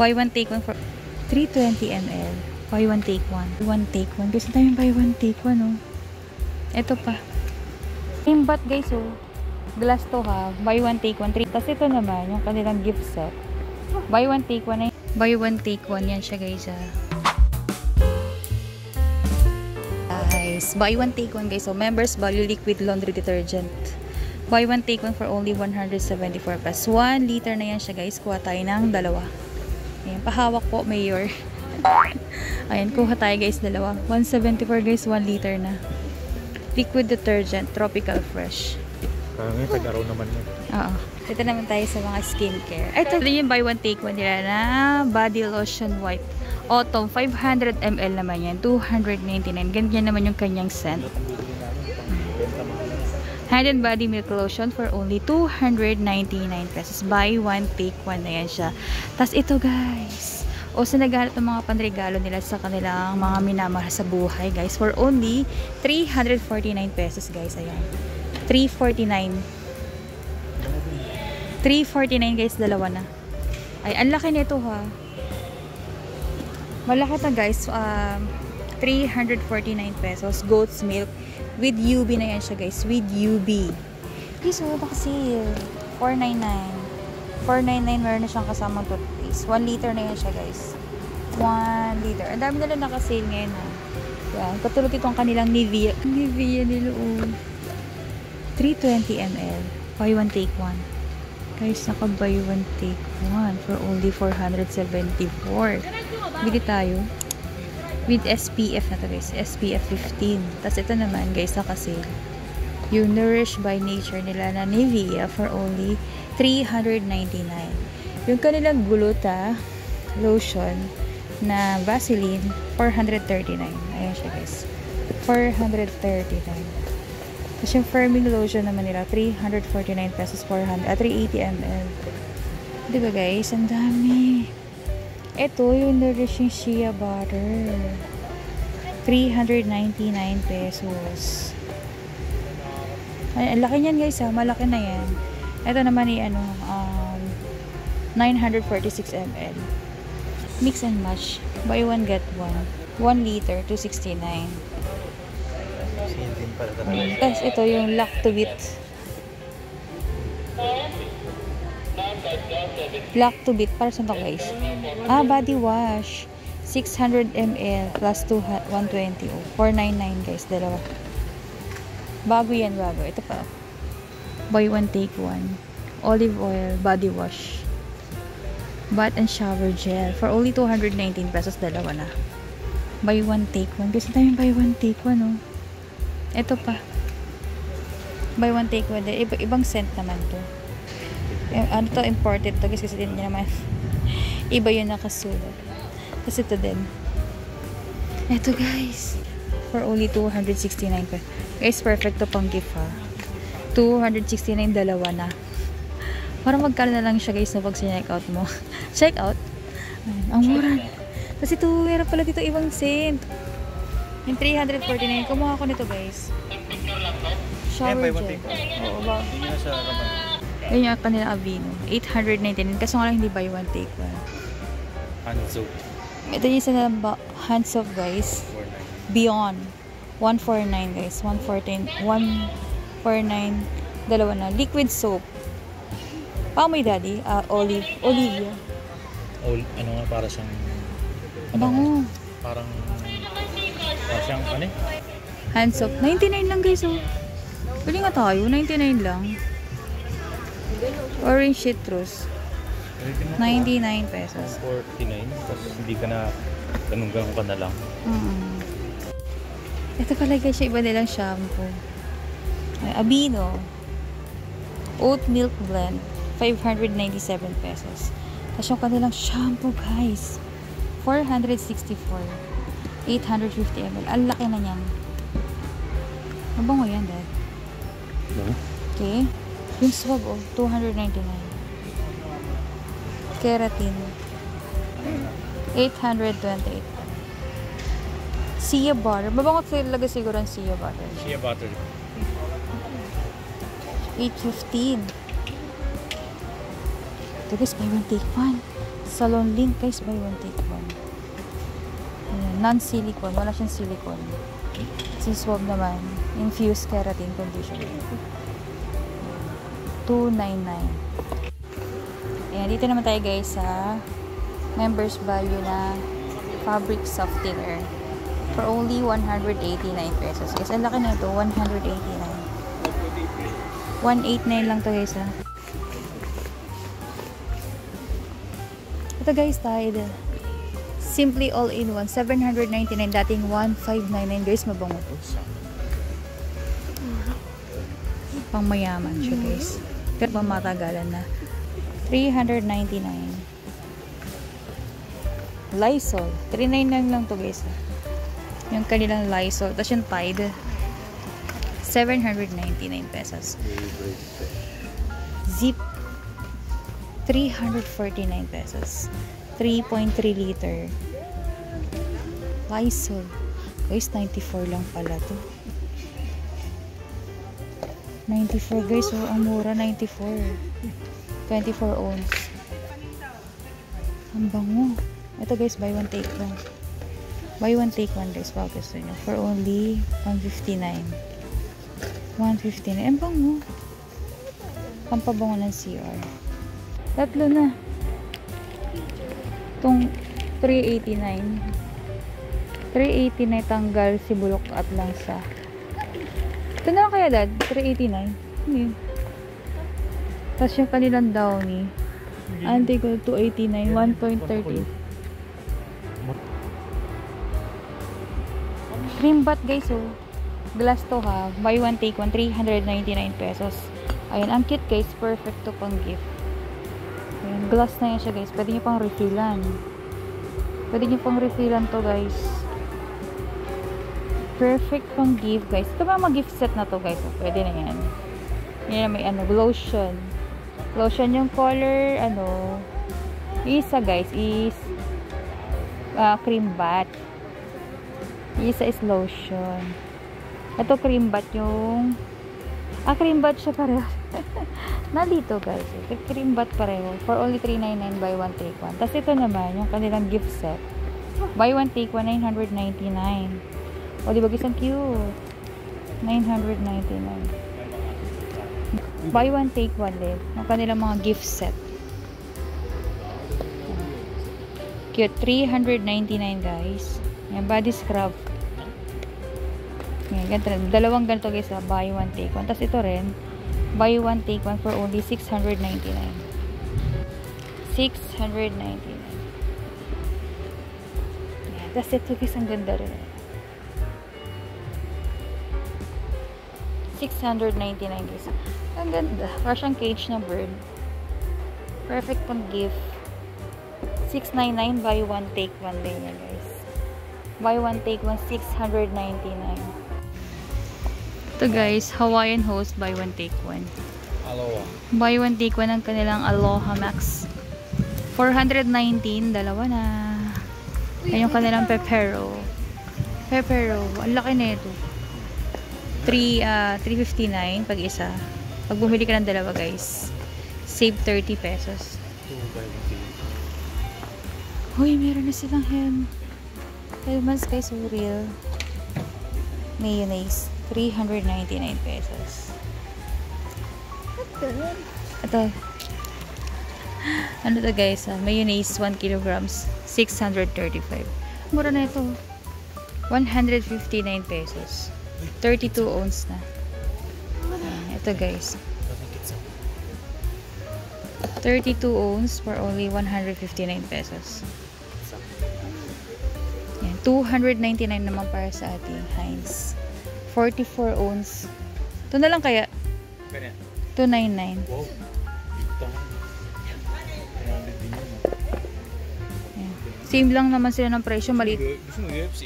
Buy one take one for 320 ml. Buy one take one. One take one. Gusto tayo buy one take one, oh. Ito pa. Same bat, guys, oh. Glass to have. Buy one take one. Tapos ito naman, yung kanilang gift set. Buy one take one. Buy one take one. Yan siya, guys, ah. Guys, buy one take one, guys. So, members value liquid laundry detergent. Buy one take one for only 174 plus. 1 liter na yan siya, guys. Kuha tayo ng dalawa. Ayan, pahawak po, Mayor. Ayan, kuha tayo, guys, dalawa. 174, guys. 1 liter na. Liquid detergent, tropical fresh. Ngayon, tag-araw naman yun. Oo. Ito naman tayo sa mga skincare. Ito yung buy one take one nila na body lotion wipe. Autumn, 500 ml naman yan. 299. Ganyan naman yung kanyang scent. Hand and body milk lotion for only 299 pesos. Buy one, take one na yan siya. Tapos ito, guys. O sa naghanap ng mga panregalo nila sa kanilang mga minamahal sa buhay, guys. For only 349 pesos, guys. Ayan. 349. 349, guys. Dalawa na. Ay, ang laki nito, ha. Malaki na, guys. 349 pesos. Goat's milk. With UB na yan siya, guys. With UB. Please, wala kasi. 499. 499, meron na siyang kasamang toothpaste. 1 liter na yan siya, guys. 1 liter. Ang dami nila nakasale ngayon, ha. Yan. Katulad itong kanilang Nivea. Nivea nila, oh. 320 ml. Buy one, take one. Guys, naka-buy one, take one. For only 474. Bili tayo. With SPF na to, guys. SPF 15. Tapos ito naman, guys, nakasale. Yung Nourish by Nature nila na Nivea for only 399. Yung kanilang Gluta lotion na Vaseline, 439. Ayan siya, guys. 439. Tapos yung firming lotion naman nila, 349 pesos, 380 ml. Diba, guys? Ang dami. Ito, yung Nourishing Shea Butter. 399 pesos. Ay, ang laki niyan, guys, ha. Malaki na yan. Ito naman ay, 946 ml. Mix and match. Buy one, get one. 1 liter, 269. Tapos ito, yung Lactobit. Lactobit, para saan to, guys? Body wash. 600 ml plus 120. 499, guys. Dalawa. Bago yan, bago. Ito pa. Buy one, take one. Olive oil, body wash. Bath and shower gel. For only 219 pesos, dalawa na. Buy one, take one. Gusto tayo buy one, take one, oh. Ito pa. Buy one, take one. Ibang scent naman to. Ano to, imported to, guys, kasi din naman iba yung nakasulat. Kasi ito din. Ito, guys, for only 269 pesos. Guys, perfect to pang gift, ha. 269, dalawa na. Parang magkano na lang siya, guys, na pag check out mo. Check out. Ang mura. Kasi ito, meron pala dito ibang scent. Yung 349. Kumuha ko nito, guys. Shower gel. Oo, ba? Yun yung kanila Aveeno. 899. Kaso nga lang hindi buy one, take one. Hand soap. Ito yung isa na hand soap, guys. Beyond. 149, guys. 149. Dalawa na. Liquid soap. Paamoy, daddy. Olivia. Ano nga, para siyang... Bango. Parang siyang, ano eh? Hand soap. 99 lang, guys, oh. Pwede nga tayo. 99 lang. Orange citrus. 99 pesos. 49. Tapos hindi ka na ganun-ganun ka na lang. Ito pala, guys, iba nilang shampoo. Aveeno. Oat milk blend. 597 pesos. Tapos yung kanilang shampoo, guys. 464. 850 ml. Ang laki na niyan. Mabango yan, dad. Okay. Yung swab, 299. Keratin. 828. Shea butter. Mabango talaga siguro ang shea butter. Shea butter. 815. Ito, guys, buy one, take one. Salon Link guys, buy one take one. Ayan, non-silicone, wala siyang silicone. Si swab naman, infused keratin conditioner. 299. Ayan, dito naman tayo guys sa members value na fabric softener for only 189 pesos. Guys, ang laki na ito, 189. 189 lang to guys ha. Ito guys, Tide. Simply all-in-one, 799, dating 1599 guys, mabango to. Pang mayaman siya guys. Pero pang matagalan na. 399. Lysol. 399 lang to guys. Yung kanilang Lysol. Tapos yung Tide. 799 pesos. Zip. 349 pesos. 3.3 liter. Lysol. Guys, 94 lang pala to. 94 guys, oh, ang mura, 94. 24 ounce. Ang bango. Ito guys, buy one take one. Buy one take one guys, pag gusto nyo. For only 159. 159. Ang bango. Pampabango ng CR. Tatlo na. Itong 389. 389 tanggal si bulok at langsa. Ito na lang kaya dad? 389? Hindi. Tapos yung kanilang Downy. Antigo 289. 1.30. Cream bat guys oh. Glass to ha. Buy one take one. 399 pesos. Ayan. Ang cute guys. Perfect to pang gift. Ayan. Glass na yan siya guys. Pwede nyo pang refillan. Pwede nyo pang refillan to guys. Perfect pang gift guys. Ito ba mga gift set na to guys? Oh, pwede na yan. Yan may ano. Lotion. Lotion yung color ano. Isa guys is cream bat. Isa is lotion. Ito cream bat yung cream bat siya pareho. Nandito guys. Ito cream bat pareho. For only 399 buy one take one. Tapos ito naman yung kanilang gift set. Buy one take one 999. O diba guys ang cute. 999. Buy one take one din. Yung kanilang mga gift set. Cute. 399 guys. Yan, body scrub. Yan, ganito. Dalawang ganito guys, buy one take one. Tapos ito rin, buy one take one for only 699. 699. Yan, tapos ito guys, ang ganda rin. 699 guys. Ang ganda. Parang cage na bird. Perfect pang gift. 699 buy one take one din yan guys. Buy one take one 699. Ito guys, Hawaiian Host buy one take one. Aloha. Buy one take one ang kanilang Aloha Max. 419, dalawa na. Yan yung kanilang Pepero. Pepero, ang laki na ito. 359 pag isa. Pag bumili ka ng dalawa guys, save 30 pesos. Hoy, meron na silang Hellmann's guys, so real. Mayonnaise, 399 pesos. Ito. Ano to guys, mayonnaise 1 kilograms, 635. Mura na ito. 159 pesos. 32 ounce na. Ito guys. 32 ounce for only 159 pesos. 299 naman para sa ating Heinz. 44 ounce. Ito na lang kaya? 299. Wow. Same lang naman sila ng presyo. Maliit.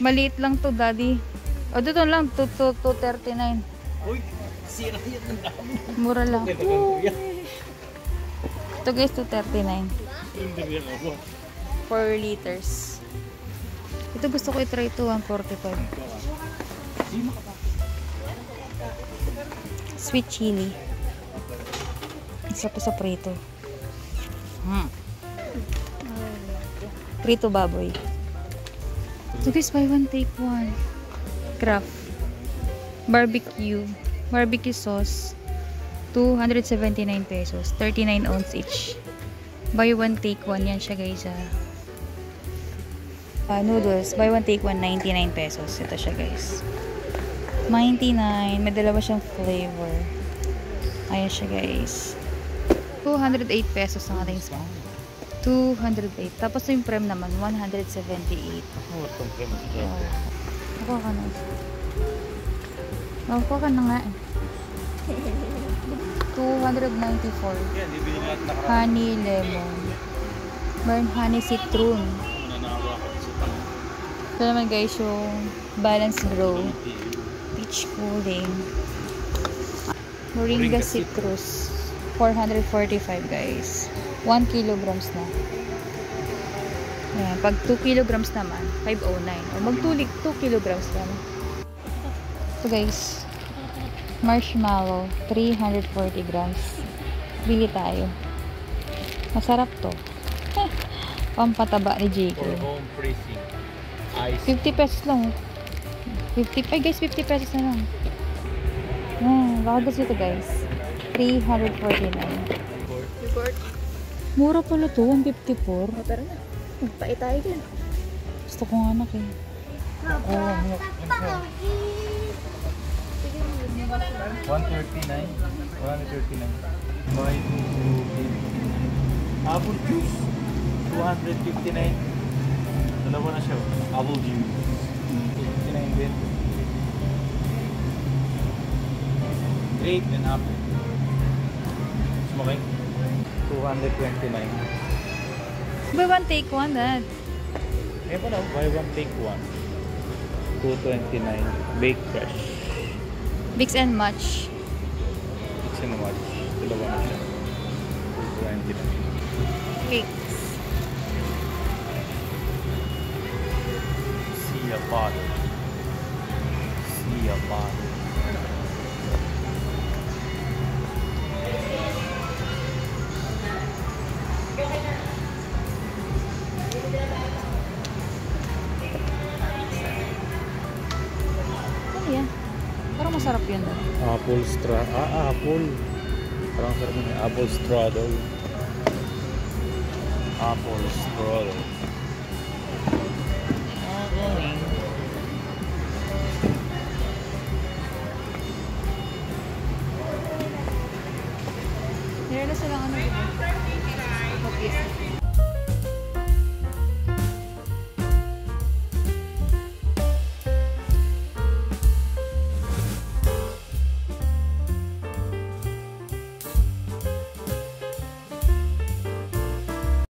Maliit lang to, daddy. O, dito lang. 239. Mura lang. Ito guys, 239. 4 liters. Ito gusto ko i-try ito, 145. Sweet chili. Isa pa sa prito. Prito baboy. So guys, buy one, take one. Craft. Barbecue. Barbecue sauce. 279 pesos. 39 ounce each. Buy one, take one. Yan siya guys. Noodles. Buy one, take one. 99 pesos. Ito siya guys. 99. May dalawa siyang flavor. Ayan siya guys. 208 pesos ang ating spam. 208. Tapos yung prem naman, 178. Oh, itong prem. Nakuha ka na. Nakuha ka na nga eh. 294. Honey lemon. Burn honey citron. Ito naman guys yung Balance Grow. Peach cooling. Moringa citrus. 445 guys. 1 kilograms na. Ayan. Pag 2 kilograms naman, 509. O mag 2 kilograms lang. So guys, marshmallow, 340 grams. Bili tayo. Masarap to. Pampataba ni JK. For home freezing. Ice. 50 pesos lang. 50, ay guys, 50 pesos na lang. Baka gusto ito guys. 349. Report. Mura pala to, 154. Tara na. Magpait tayo dyan. Gusto ko nga anak eh. Oh, 139. 139. Buy two. Apple juice. 259. Dalawa na siya. Apple juice. 59 din. Grape and apple. Smoking. 229. Buy one, take one, dad. Eh pala, buy one, take one. 229. Bake fresh. Mix and match. Mix and match. Dalawa na siya. 229. Cakes. See a bottle. See a bottle. Ano yan? Parang masarap yun daw. Apple straw. Apple. Parang sarap yun. Apple straw daw. Apple straw daw.